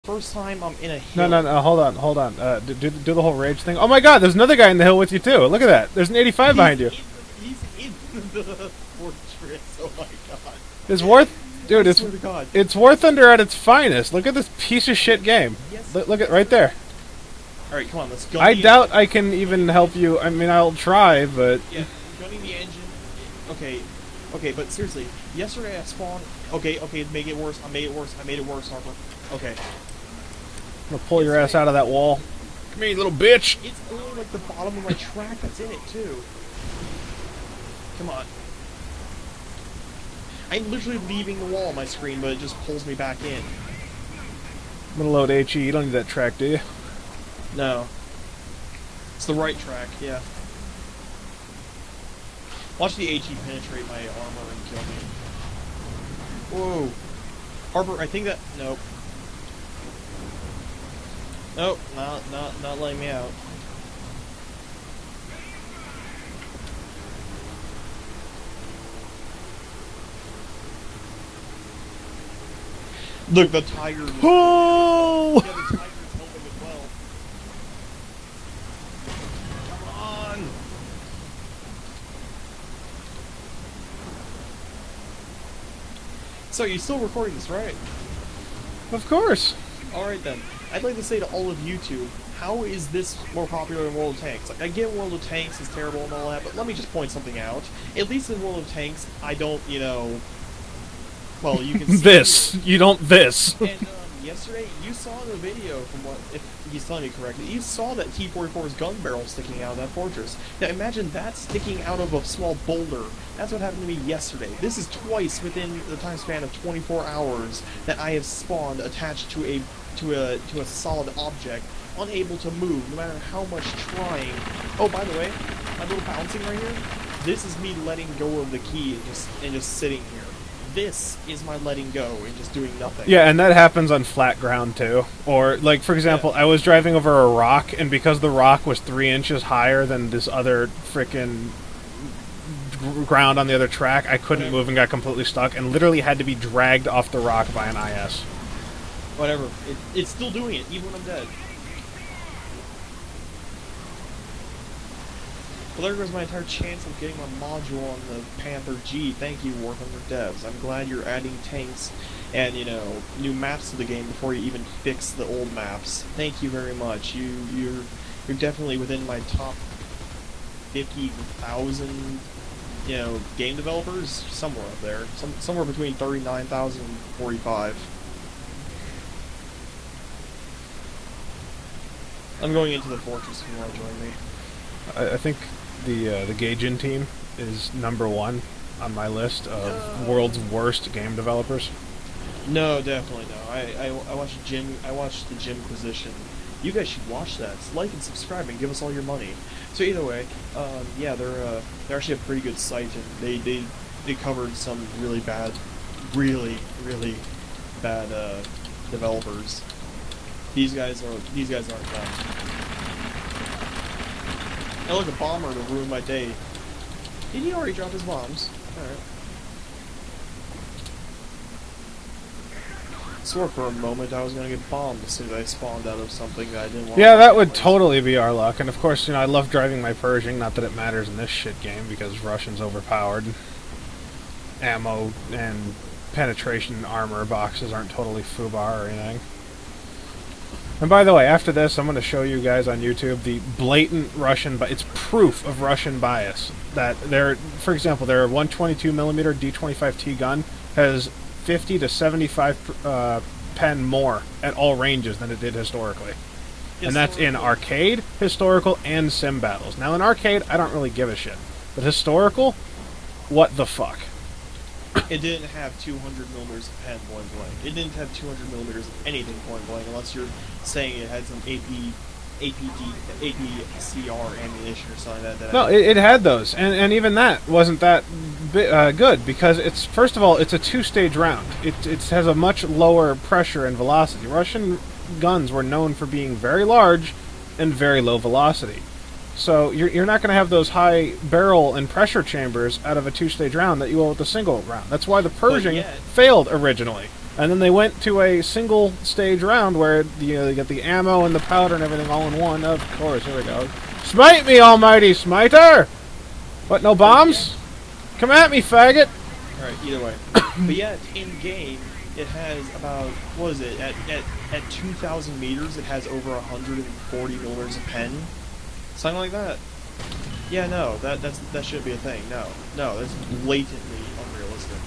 First time I'm in a hill. No, hold on. Do the whole rage thing. Oh my god, there's another guy in the hill with you too. Look at that. There's an 85 behind you. He's in the fortress. Oh my god. It's worth... Dude, it's Warthunder at its finest. Look at this piece of shit game. Yes. Look at right there. Alright, come on, let's go. I doubt I can even help you. I mean, I'll try, but... Yeah, gunning the engine. Okay, but seriously, yesterday I spawned... Okay, make it worse. I made it worse, Harper. Okay. I'm gonna pull your ass out of that wall. Come here, you little bitch! It's only like the bottom of my track that's in it, too. Come on. I'm literally leaving the wall on my screen, but it just pulls me back in. I'm gonna load HE. You don't need that track, do you? No. It's the right track, yeah. Watch the HE penetrate my armor and kill me. Whoa. Harper, I think that... Nope. Nope, not letting me out. Look, the tiger. Oh! Yeah, the tiger's helping as well. Come on! So, you're still recording this, right? Of course. Alright then. I'd like to say to all of YouTube, how is this more popular than World of Tanks? Like, I get World of Tanks is terrible and all that, but let me just point something out. At least in World of Tanks, I don't, you know... Well, you can see... This! You don't this! And, yesterday, you saw in the video, from what... If he's telling me correctly, you saw that T-44's gun barrel sticking out of that fortress. Now, imagine that sticking out of a small boulder. That's what happened to me yesterday. This is twice within the time span of 24 hours that I have spawned attached to a solid object, unable to move, no matter how much trying. Oh, by the way, my little bouncing right here, this is me letting go of the key and just sitting here. This is my letting go and just doing nothing. Yeah, and that happens on flat ground too. Or, like, for example, I was driving over a rock, and because the rock was 3 inches higher than this other frickin' ground on the other track, I couldn't move and got completely stuck, and literally had to be dragged off the rock by an IS. Whatever. It's still doing it, even when I'm dead. Well, there goes my entire chance of getting my module on the Panther G. Thank you, Warthunder devs. I'm glad you're adding tanks and, you know, new maps to the game before you even fix the old maps. Thank you very much. You're definitely within my top 50,000, you know, game developers. Somewhere up there. Somewhere between 39,000 and 45. I'm going into the fortress if you want to join me. I think the gayjin team is #1 on my list of world's worst game developers. No, definitely no. I watched the Gymquisition. You guys should watch that. Like and subscribe and give us all your money. So either way, yeah, they're actually a pretty good site, and they covered some really bad developers. These guys aren't bad. I look, a bomber to ruin my day. Did he already drop his bombs? Alright. Swore for a moment I was gonna get bombed as soon as I spawned out of something that I didn't want. Yeah, that would totally be our luck. And of course, you know, I love driving my Pershing. Not that it matters in this shit game because Russian's overpowered. Ammo and penetration armor boxes aren't totally FUBAR or anything. And by the way, after this, I'm going to show you guys on YouTube the blatant Russian, but it's proof of Russian bias. That for example, their 122mm D25T gun has 50 to 75 pen more at all ranges than it did historically. And that's in arcade, historical, and sim battles. Now in arcade, I don't really give a shit. But historical, what the fuck? It didn't have 200mm of pen point blank. It didn't have 200mm of anything point blank, unless you're saying it had some APCR ammunition or something like that. No, it had those, and even that wasn't that good, because it's, first of all, it's a 2-stage round. It has a much lower pressure and velocity. Russian guns were known for being very large and very low velocity. So you're not going to have those high barrel and pressure chambers out of a 2-stage round that you will with a single round. That's why the Pershing failed originally. And then they went to a single stage round where they get the ammo and the powder and everything all in one. Of course, here we go. Smite me, almighty smiter! What, no bombs? Come at me, faggot! Alright, either way. But yet, in-game, it has about, what is it, at 2,000 meters, it has over 140 milliliters of pen. Something like that. Yeah, no, that shouldn't be a thing. No, that's blatantly unrealistic.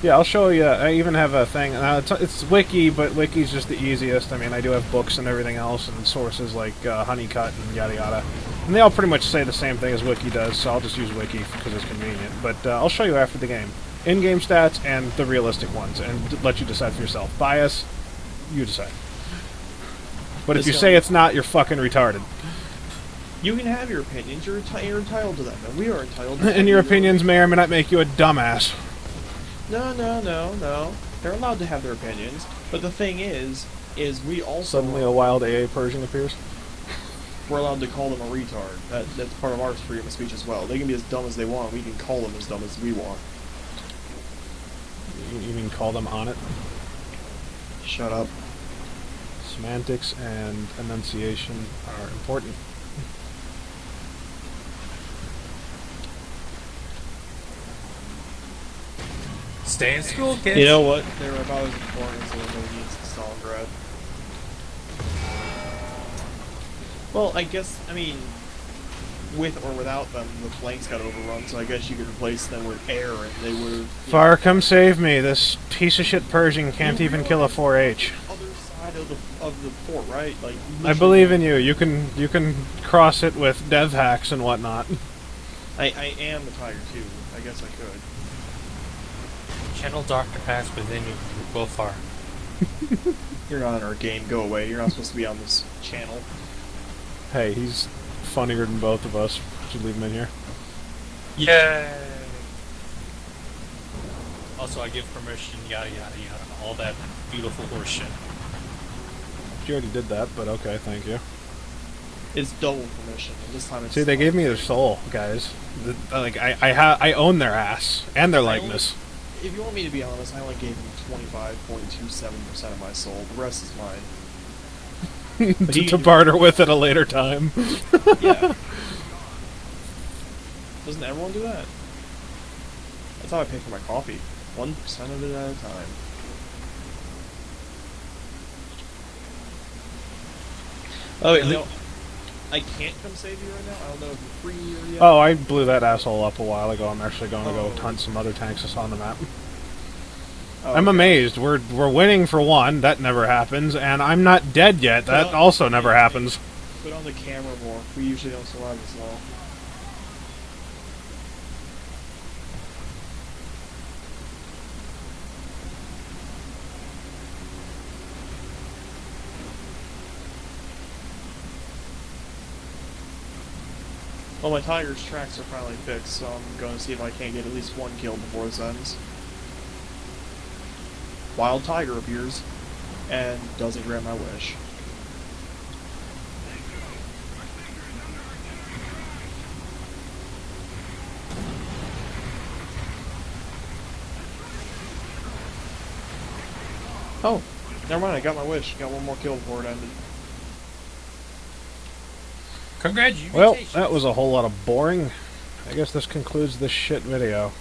Yeah, I'll show you. I even have a thing. Now, it's Wiki, but Wiki's just the easiest. I mean, I do have books and everything else, and sources like Honeycut and yada yada. And they all pretty much say the same thing as Wiki does, so I'll just use Wiki because it's convenient. But I'll show you after the game. In-game stats and the realistic ones, and let you decide for yourself. Bias, you decide. But if you say it's not, you're fucking retarded. You can have your opinions. You're entitled to them, and we are entitled to And your opinions may or may not make you a dumbass. No. They're allowed to have their opinions, but the thing is we also... Suddenly a wild AA Persian appears? We're allowed to call them a retard. That's part of our freedom of speech as well. They can be as dumb as they want. We can call them as dumb as we want. You mean call them on it? Shut up. Semantics and enunciation are important. Stay in school, kids. You know what? They're about as important as the emojis in Stalingrad. Well, I guess, I mean, with or without them, the flanks got overrun, so I guess you could replace them with air, and they would... Far, come save me. This piece of shit Persian can't even kill a 4H. Other side of the fort, right? Like, I believe in you. You can cross it with dev hacks and whatnot. I am the tiger too. I guess I could. Channel Dr. Pass within you. Go far. You're not in our game. Go away. You're not supposed to be on this channel. Hey, he's funnier than both of us. Should leave him in here. Yay! Also, I give permission, yada yada yada, all that beautiful horse shit. You already did that, but okay, thank you. It's double permission, and this time it's... See, they gave me their soul, guys. I own their ass and their likeness. If you want me to be honest, I only gave them 25.27% of my soul. The rest is mine. to barter with at a later time. Yeah. Doesn't everyone do that? That's how I pay for my coffee. 1% of it at a time. Oh, wait, no. I can't come save you right now? I don't know if you're free or yet. Oh, I blew that asshole up a while ago. I'm actually going to go hunt some other tanks that's on the map. Oh, I'm amazed. We're winning for one. That never happens. And I'm not dead yet. That also never happens. Put on the camera more. We usually don't survive this long. Well, my tiger's tracks are finally fixed, so I'm going to see if I can't get at least one kill before this ends. Wild tiger appears, and doesn't grant my wish. Oh, never mind, I got my wish. Got one more kill before it ended. Congratulations. Well, that was a whole lot of boring. I guess this concludes this shit video.